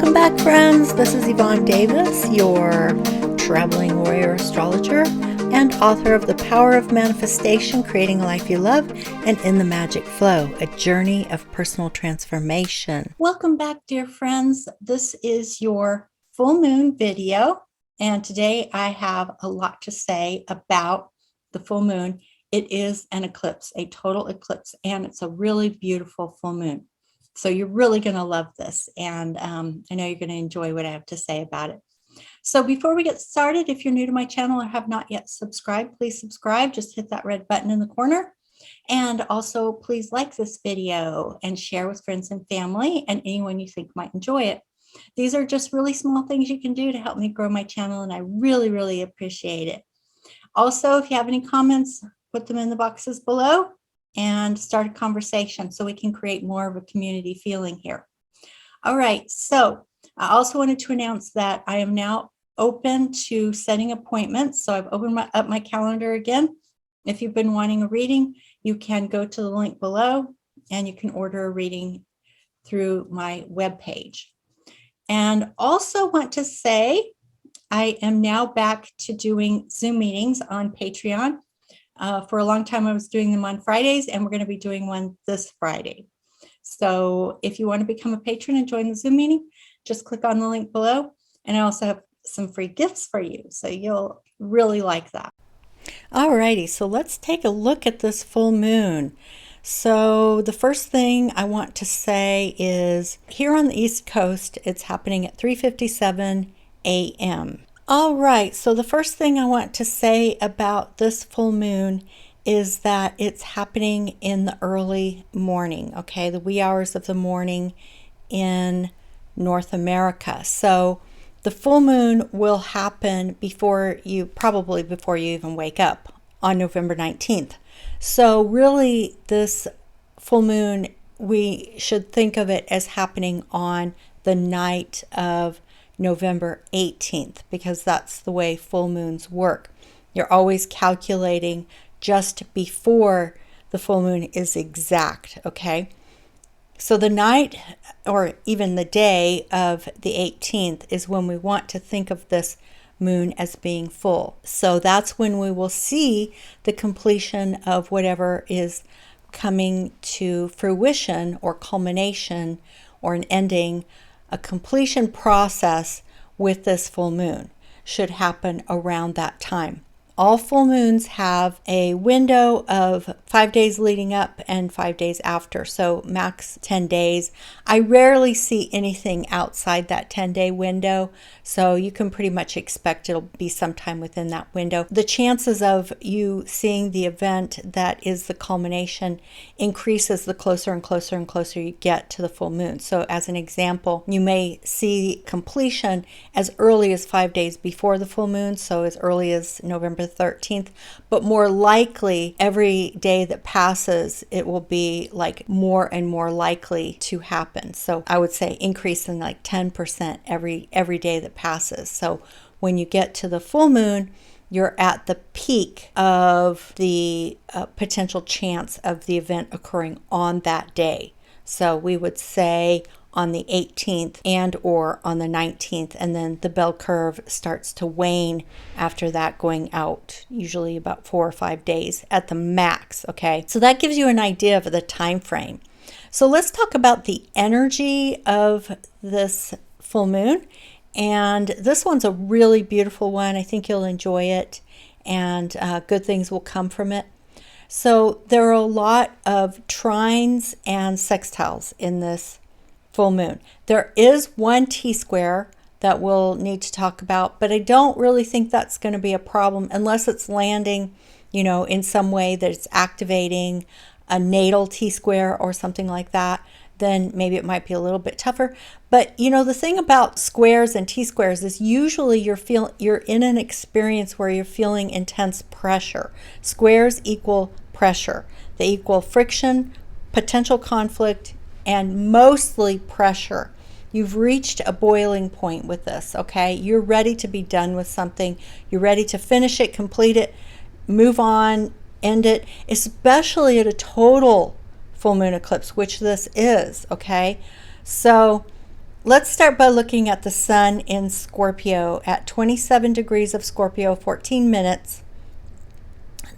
Welcome back, friends. This is Yvonne Davis, your traveling warrior astrologer and author of The Power of Manifestation, Creating a Life You Love, and In the Magic Flow, a journey of personal transformation. Welcome back, dear friends. This is your full moon video, and today I have a lot to say about the full moon. It is an eclipse, a total eclipse, and it's a really beautiful full moon. So you're really going to love this, and I know you're going to enjoy what I have to say about it. So before we get started, if you're new to my channel or have not yet subscribed, please subscribe. Just hit that red button in the corner. And also, please like this video and share with friends and family and anyone you think might enjoy it. These are just really small things you can do to help me grow my channel, and I really, really appreciate it. Also, if you have any comments, put them in the boxes below and start a conversation so we can create more of a community feeling here. All right, so I also wanted to announce that I am now open to setting appointments. So I've opened up my calendar again. If you've been wanting a reading, you can go to the link below and you can order a reading through my webpage. And also want to say, I am now back to doing Zoom meetings on Patreon. For a long time, I was doing them on Fridays, and we're going to be doing one this Friday. So if you want to become a patron and join the Zoom meeting, just click on the link below. And I also have some free gifts for you, so you'll really like that. All righty, so let's take a look at this full moon. So the first thing I want to say is here on the East Coast, it's happening at 3:57 a.m. All right, so the first thing I want to say about this full moon is that it's happening in the early morning, okay, the wee hours of the morning in North America. So the full moon will happen probably before you even wake up on November 19th. So really this full moon, we should think of it as happening on the night of November 18th, because that's the way full moons work. You're always calculating just before the full moon is exact, okay? So the night or even the day of the 18th is when we want to think of this moon as being full. So that's when we will see the completion of whatever is coming to fruition or culmination or an ending. A completion process with this full moon should happen around that time. All full moons have a window of 5 days leading up and 5 days after, so max 10 days. I rarely see anything outside that 10-day window, so you can pretty much expect it'll be sometime within that window. The chances of you seeing the event that is the culmination increases the closer and closer and closer you get to the full moon. So as an example, you may see completion as early as 5 days before the full moon, so as early as November 13th, but more likely every day that passes it will be like more and more likely to happen. So I would say increase in like 10% every day that passes. So when you get to the full moon, you're at the peak of the potential chance of the event occurring on that day. So we would say on the 18th and or on the 19th, and then the bell curve starts to wane after that, going out usually about 4 or 5 days at the max. Okay, so that gives you an idea of the time frame. So let's talk about the energy of this full moon, and this one's a really beautiful one. I think you'll enjoy it, and good things will come from it. So there are a lot of trines and sextiles in this full moon. There is one T-square that we'll need to talk about, but I don't really think that's going to be a problem unless it's landing, in some way that it's activating a natal T-square or something like that. Then maybe it might be a little bit tougher. But the thing about squares and T-squares is usually you're in an experience where you're feeling intense pressure. Squares equal pressure. They equal friction, potential conflict, and mostly pressure. You've reached a boiling point with this, okay? You're ready to be done with something. You're ready to finish it, complete it, move on, end it, especially at a total full moon eclipse, which this is, okay? So let's start by looking at the sun in Scorpio at 27 degrees of Scorpio, 14 minutes.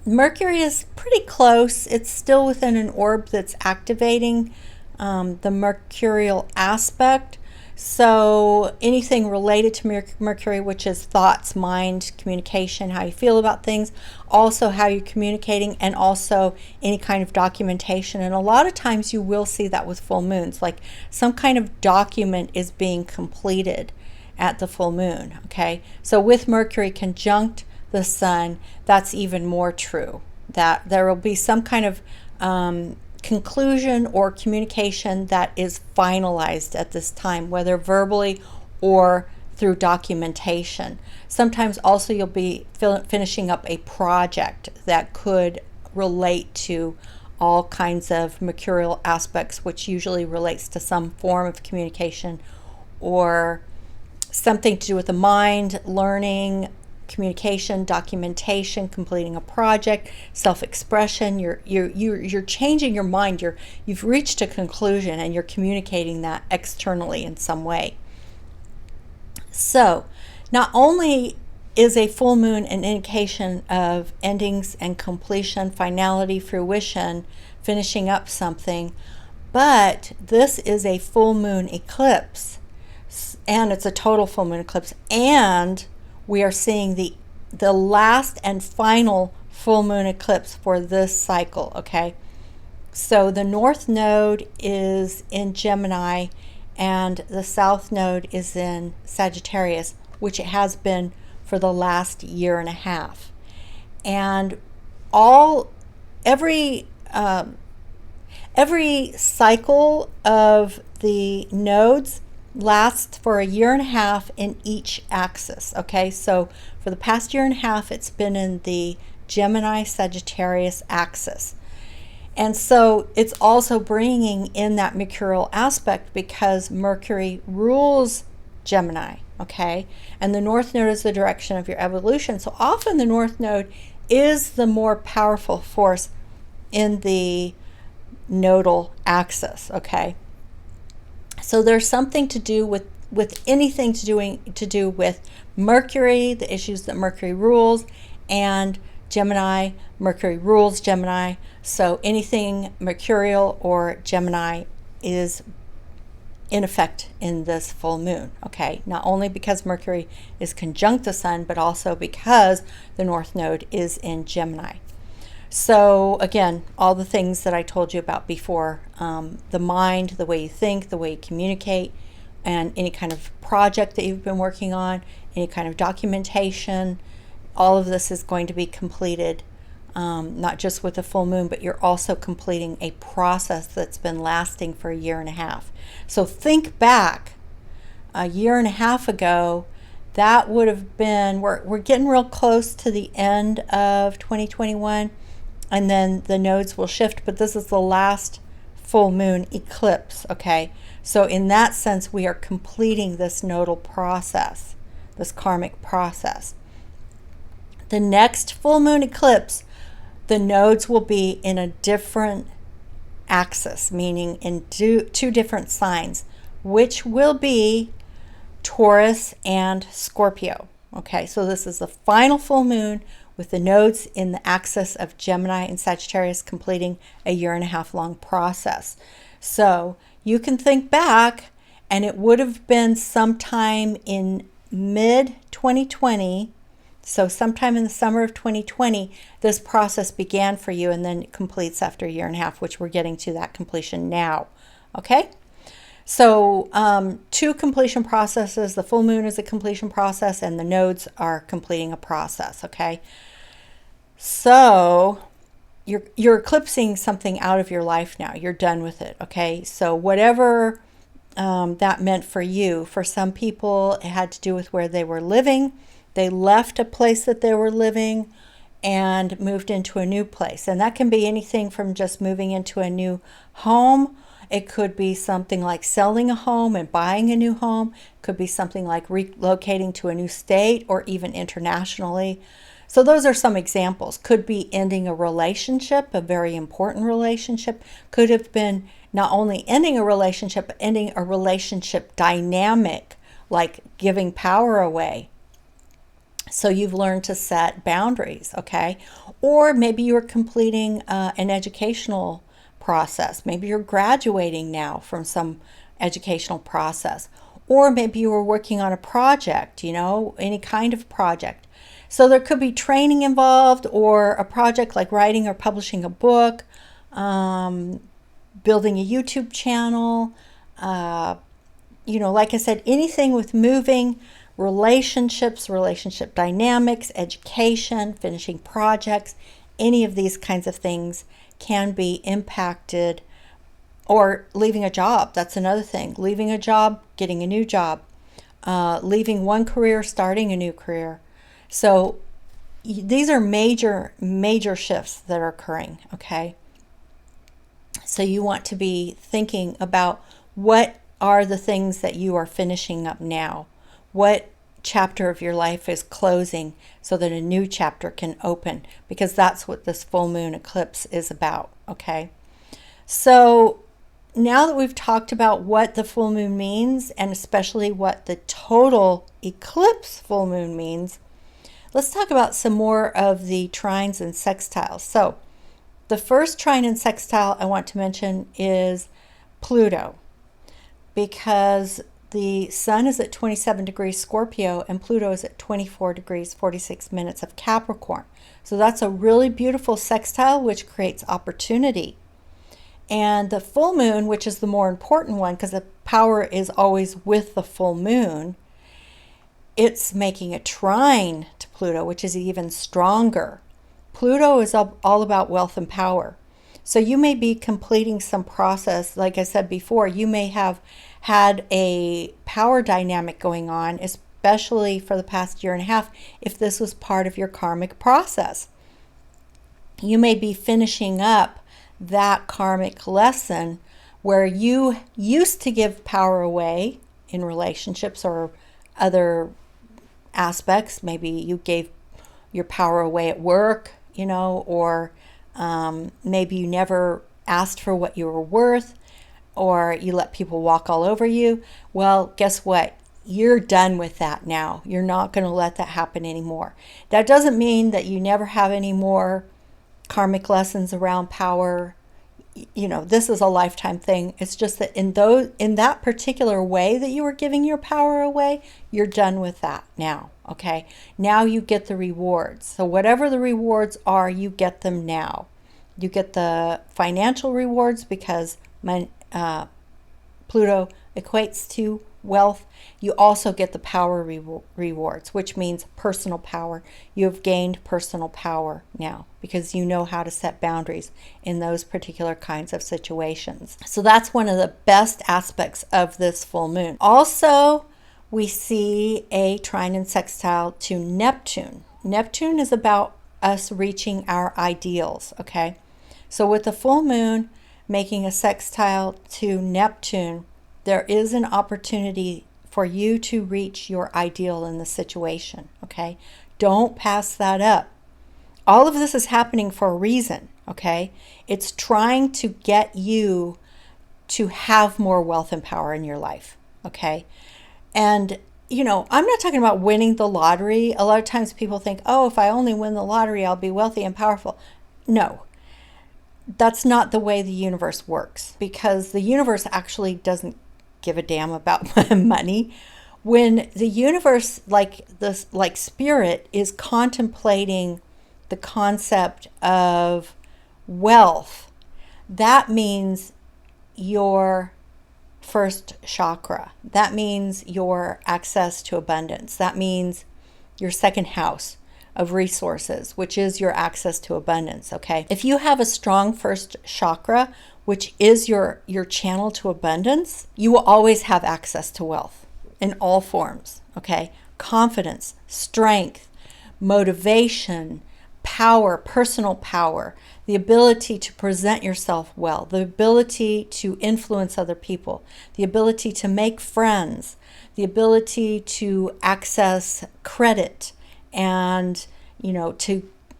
Mercury is pretty close. It's still within an orb that's activating the mercurial aspect. So anything related to Mercury, which is thoughts, mind, communication, how you feel about things, also how you're communicating, and also any kind of documentation. And a lot of times you will see that with full moons, like some kind of document is being completed at the full moon. Okay, so with Mercury conjunct the sun, that's even more true, that there will be some kind of conclusion or communication that is finalized at this time, whether verbally or through documentation. Sometimes also you'll be finishing up a project that could relate to all kinds of mercurial aspects, which usually relates to some form of communication or something to do with the mind, learning, communication, documentation, completing a project, self-expression. You're changing your mind. You've reached a conclusion and you're communicating that externally in some way. So not only is a full moon an indication of endings and completion, finality, fruition, finishing up something, but this is a full moon eclipse, and it's a total full moon eclipse, and we are seeing the last and final full moon eclipse for this cycle, okay? So the north node is in Gemini and the south node is in Sagittarius, which it has been for the last year and a half. And every cycle of the nodes lasts for a year and a half in each axis. Okay, so for the past year and a half it's been in the Gemini Sagittarius axis, and so it's also bringing in that mercurial aspect because Mercury rules Gemini. Okay, and the north node is the direction of your evolution, so often the north node is the more powerful force in the nodal axis. Okay, so there's something to do with anything to do with Mercury, the issues that Mercury rules, and Gemini. Mercury rules Gemini, so anything mercurial or Gemini is in effect in this full moon. Okay, not only because Mercury is conjunct the sun, but also because the north node is in Gemini. So again, all the things that I told you about before, the mind, the way you think, the way you communicate, and any kind of project that you've been working on, any kind of documentation, all of this is going to be completed, not just with the full moon, but you're also completing a process that's been lasting for a year and a half. So think back a year and a half ago, that would have been, we're getting real close to the end of 2021. And then the nodes will shift, but this is the last full moon eclipse. Okay, so in that sense we are completing this nodal process, this karmic process. The next full moon eclipse, the nodes will be in a different axis, meaning in two different signs, which will be Taurus and Scorpio. Okay, so this is the final full moon with the nodes in the axis of Gemini and Sagittarius, completing a year and a half long process. So you can think back, and it would have been sometime in mid-2020, so sometime in the summer of 2020, this process began for you, and then it completes after a year and a half, which we're getting to that completion now. Okay? So two completion processes. The full moon is a completion process, and the nodes are completing a process. Okay, so you're eclipsing something out of your life now. You're done with it. Okay, so whatever that meant for you. For some people, it had to do with where they were living. They left a place that they were living and moved into a new place, and that can be anything from just moving into a new home. It could be something like selling a home and buying a new home. It could be something like relocating to a new state or even internationally. So those are some examples. Could be ending a relationship, a very important relationship. Could have been not only ending a relationship, but ending a relationship dynamic, like giving power away. So you've learned to set boundaries, okay? Or maybe you're completing an educational process. Maybe you're graduating now from some educational process. Or maybe you were working on a project, you know, any kind of project. So there could be training involved, or a project like writing or publishing a book, building a YouTube channel, you know, like I said, anything with moving, relationships, relationship dynamics, education, finishing projects, any of these kinds of things can be impacted. Or leaving a job, that's another thing. Leaving a job, getting a new job, leaving one career, starting a new career. So these are major shifts that are occurring, okay? So you want to be thinking about what are the things that you are finishing up now. What chapter of your life is closing so that a new chapter can open, because that's what this full moon eclipse is about, okay? So now that we've talked about what the full moon means, and especially what the total eclipse full moon means, let's talk about some more of the trines and sextiles. So the first trine and sextile I want to mention is Pluto, because the sun is at 27 degrees Scorpio and Pluto is at 24 degrees 46 minutes of Capricorn. So that's a really beautiful sextile, which creates opportunity. And the full moon, which is the more important one, because the power is always with the full moon, it's making a trine to Pluto, which is even stronger. Pluto is all about wealth and power. So you may be completing some process. Like I said before, you may have had a power dynamic going on, especially for the past year and a half, if this was part of your karmic process. You may be finishing up that karmic lesson where you used to give power away in relationships or other aspects. Maybe you gave your power away at work, you know, or maybe you never asked for what you were worth, or you let people walk all over you. Well, guess what? You're done with that now. You're not going to let that happen anymore. That doesn't mean that you never have any more karmic lessons around power. You know, this is a lifetime thing. It's just that in that particular way that you were giving your power away, you're done with that now, okay? Now you get the rewards. So whatever the rewards are, you get them now. You get the financial rewards because Pluto equates to wealth. You also get the power rewards, which means personal power. You have gained personal power now because you know how to set boundaries in those particular kinds of situations. So that's one of the best aspects of this full moon. Also, we see a trine and sextile to Neptune. Neptune is about us reaching our ideals, okay? So with the full moon making a sextile to Neptune, there is an opportunity for you to reach your ideal in the situation, okay? Don't pass that up. All of this is happening for a reason, okay? It's trying to get you to have more wealth and power in your life, okay? And, you know, I'm not talking about winning the lottery. A lot of times people think, oh, if I only win the lottery, I'll be wealthy and powerful. No, that's not the way the universe works, because the universe actually doesn't give a damn about money. When the universe, like spirit, is contemplating the concept of wealth, that means your first chakra. That means your access to abundance. That means your second house of resources, which is your access to abundance, okay? If you have a strong first chakra, which is your channel to abundance, you will always have access to wealth in all forms, okay? Confidence, strength, motivation, power, personal power, the ability to present yourself well, the ability to influence other people, the ability to make friends, the ability to access credit and,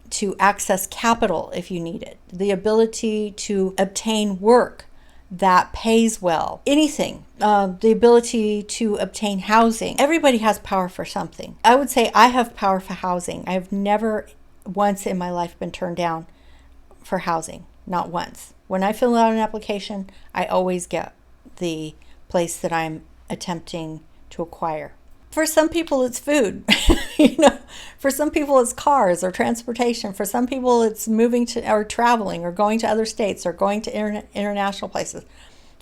to access capital if you need it, the ability to obtain work that pays well, anything, the ability to obtain housing. Everybody has power for something. I would say I have power for housing. I've never once in my life been turned down for housing, not once. When I fill out an application, I always get the place that I'm attempting to acquire. For some people, it's food. For some people, it's cars or transportation. For some people, it's moving to or traveling or going to other states or going to international places.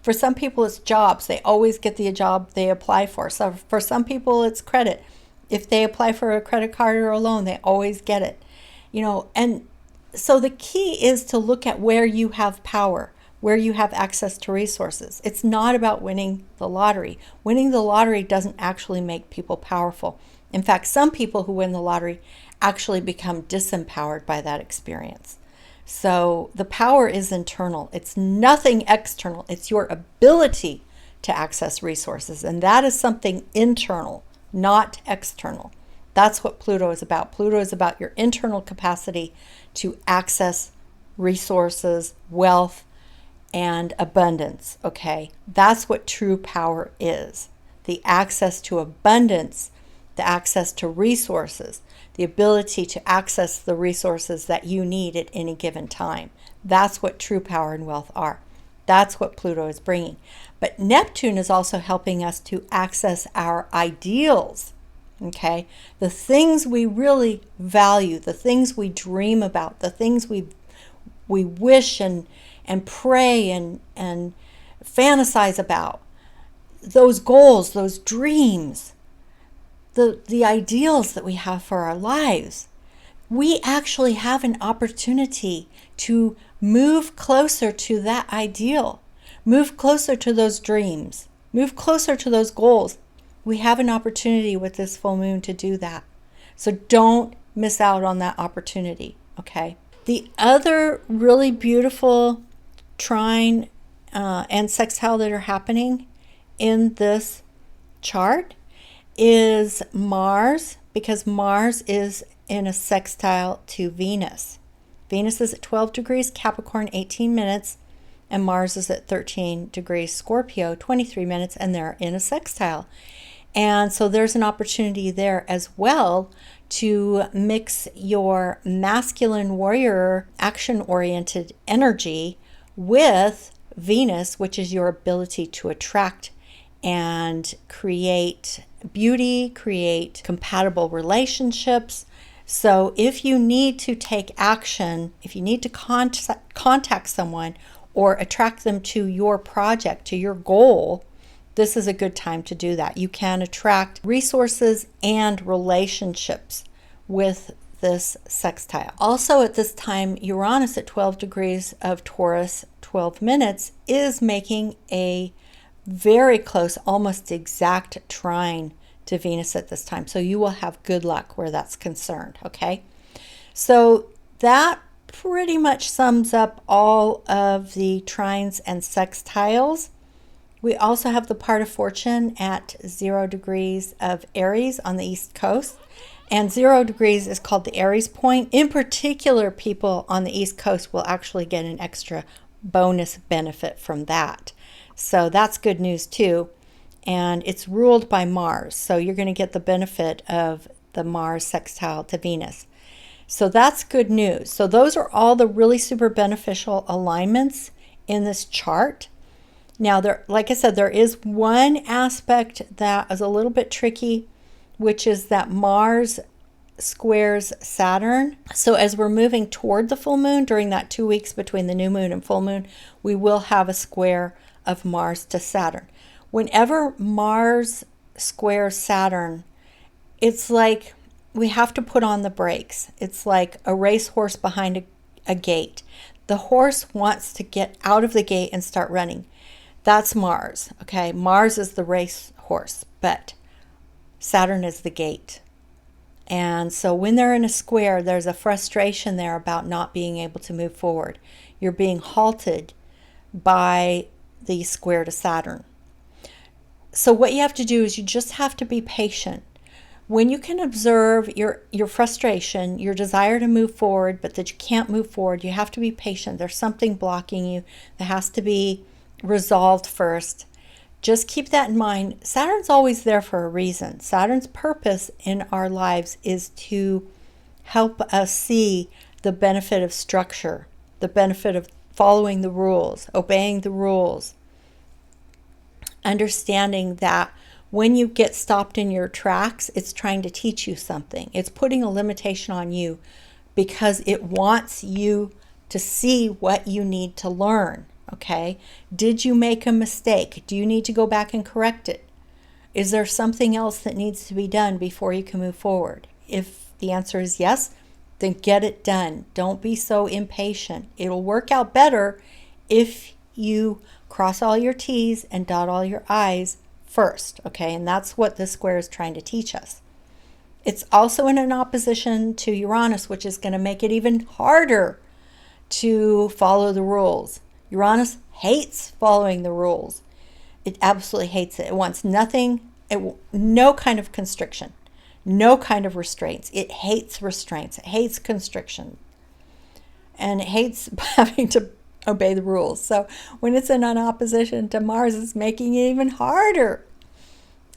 For some people, it's jobs. They always get the job they apply for. So for some people, it's credit. If they apply for a credit card or a loan, they always get it. And so the key is to look at where you have power, where you have access to resources. It's not about winning the lottery. Winning the lottery doesn't actually make people powerful. In fact, some people who win the lottery actually become disempowered by that experience. So the power is internal. It's nothing external. It's your ability to access resources. And that is something internal, not external. That's what Pluto is about. Pluto is about your internal capacity to access resources, wealth, and abundance, okay? That's what true power is. The access to abundance, the access to resources, the ability to access the resources that you need at any given time. That's what true power and wealth are. That's what Pluto is bringing. But Neptune is also helping us to access our ideals, okay? The things we really value, the things we dream about, the things we wish and pray and fantasize about, those goals, those dreams, the ideals that we have for our lives. We actually have an opportunity to move closer to that ideal, move closer to those dreams, move closer to those goals. We have an opportunity with this full moon to do that. So don't miss out on that opportunity, okay? The other really beautiful trine and sextile that are happening in this chart is Mars, because Mars is in a sextile to Venus. Venus is at 12 degrees Capricorn, 18 minutes, and Mars is at 13 degrees Scorpio, 23 minutes, and they're in a sextile. And so there's an opportunity there as well to mix your masculine warrior action-oriented energy with Venus, which is your ability to attract and create beauty, create compatible relationships. So if you need to take action, if you need to contact someone or attract them to your project, to your goal, this is a good time to do that. You can attract resources and relationships with this sextile. Also at this time, Uranus at 12 degrees of Taurus, 12 minutes, is making a very close, almost exact trine to Venus at this time. So you will have good luck where that's concerned, okay? So that pretty much sums up all of the trines and sextiles. We also have the part of fortune at 0 degrees of Aries on the East Coast. And 0 degrees is called the Aries point. In particular, people on the East Coast will actually get an extra bonus benefit from that. So that's good news too. And it's ruled by Mars. So you're going to get the benefit of the Mars sextile to Venus. So that's good news. So those are all the really super beneficial alignments in this chart. Now, like I said, there is one aspect that is a little bit tricky, which is that Mars squares Saturn. So as we're moving toward the full moon, during that 2 weeks between the new moon and full moon, we will have a square of Mars to Saturn. Whenever Mars squares Saturn, it's like we have to put on the brakes. It's like a racehorse behind a gate. The horse wants to get out of the gate and start running. That's Mars, okay? Mars is the race horse, but Saturn is the gate. And so when they're in a square, there's a frustration there about not being able to move forward. You're being halted by the square to Saturn. So what you have to do is you just have to be patient. When you can observe your frustration, your desire to move forward, but that you can't move forward, you have to be patient. There's something blocking you that has to be resolved first. Just keep that in mind. Saturn's always there for a reason. Saturn's purpose in our lives is to help us see the benefit of structure, the benefit of following the rules, obeying the rules, understanding that when you get stopped in your tracks, it's trying to teach you something. It's putting a limitation on you because it wants you to see what you need to learn, okay? Did you make a mistake? Do you need to go back and correct it? Is there something else that needs to be done before you can move forward? If the answer is yes, then get it done. Don't be so impatient. It'll work out better if you cross all your T's and dot all your I's first, okay? And that's what this square is trying to teach us. It's also in an opposition to Uranus, which is going to make it even harder to follow the rules. Uranus hates following the rules. It absolutely hates it. It wants nothing, no kind of constriction, no kind of restraints. It hates restraints. It hates constriction. And it hates having to obey the rules. So when it's in an opposition to Mars, it's making it even harder.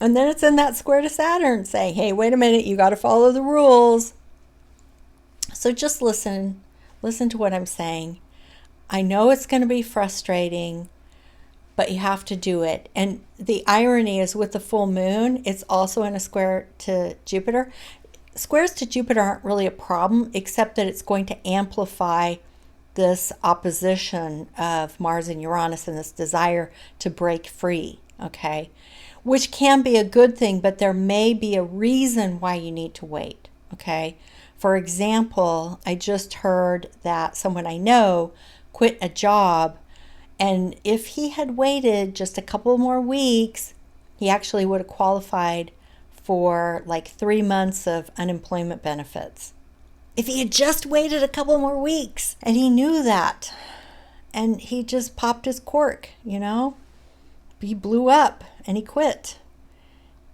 And then it's in that square to Saturn saying, hey, wait a minute, you got to follow the rules. So just listen to what I'm saying. I know it's going to be frustrating, but you have to do it. And the irony is with the full moon, it's also in a square to Jupiter. Squares to Jupiter aren't really a problem, except that it's going to amplify this opposition of Mars and Uranus and this desire to break free, okay? Which can be a good thing, but there may be a reason why you need to wait, okay? For example, I just heard that someone I know quit a job, and if he had waited just a couple more weeks, he actually would have qualified for like 3 months of unemployment benefits. If he had just waited a couple more weeks, and he knew that, and he just popped his cork, you know, he blew up and he quit.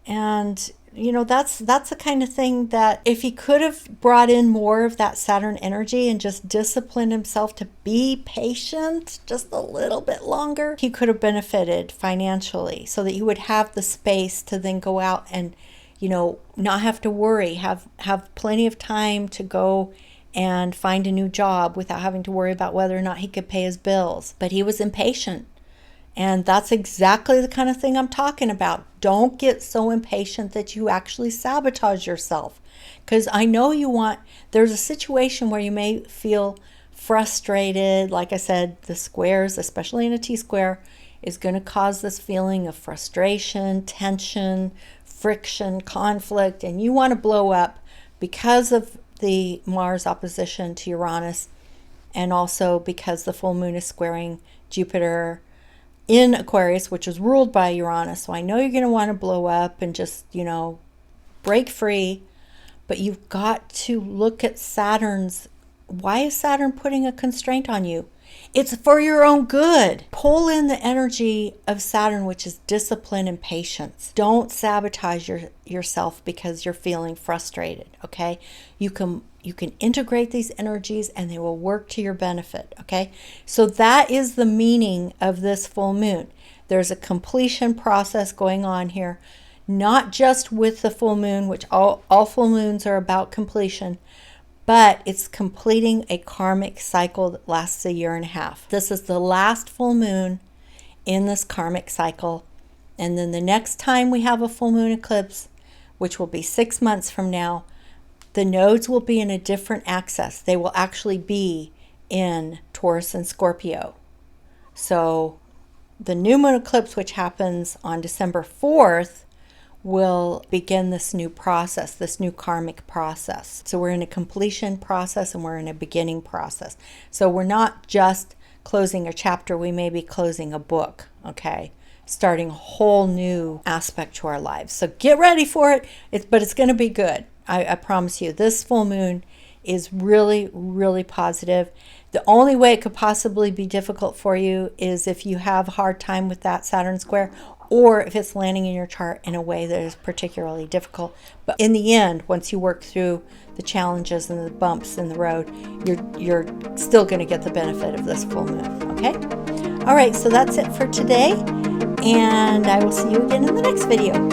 And, you know, that's the kind of thing that if he could have brought in more of that Saturn energy and just disciplined himself to be patient just a little bit longer, he could have benefited financially so that he would have the space to then go out and, you know, not have to worry, have plenty of time to go and find a new job without having to worry about whether or not he could pay his bills. But he was impatient. And that's exactly the kind of thing I'm talking about. Don't get so impatient that you actually sabotage yourself. Because I know there's a situation where you may feel frustrated. Like I said, the squares, especially in a T-square, is going to cause this feeling of frustration, tension, friction, conflict, and you want to blow up because of the Mars opposition to Uranus, and also because the full moon is squaring Jupiter in Aquarius, which is ruled by Uranus. So I know you're going to want to blow up and just, you know, break free, but you've got to look at why is Saturn putting a constraint on you? It's for your own good. Pull in the energy of Saturn, which is discipline and patience. Don't sabotage yourself because you're feeling frustrated, okay? You can integrate these energies and they will work to your benefit, okay? So that is the meaning of this full moon. There's a completion process going on here, not just with the full moon, which all full moons are about completion, but it's completing a karmic cycle that lasts 1.5 years. This is the last full moon in this karmic cycle. And then the next time we have a full moon eclipse, which will be 6 months from now, the nodes will be in a different axis. They will actually be in Taurus and Scorpio. So the new moon eclipse, which happens on December 4th, will begin this new process, this new karmic process. So we're in a completion process and we're in a beginning process. So we're not just closing a chapter, we may be closing a book, okay? Starting a whole new aspect to our lives. So get ready for it, but it's going to be good. I promise you. This full moon is really, really positive. The only way it could possibly be difficult for you is if you have a hard time with that Saturn square, or if it's landing in your chart in a way that is particularly difficult. But in the end, once you work through the challenges and the bumps in the road, you're still going to get the benefit of this full moon, okay? All right, so that's it for today, and I will see you again in the next video.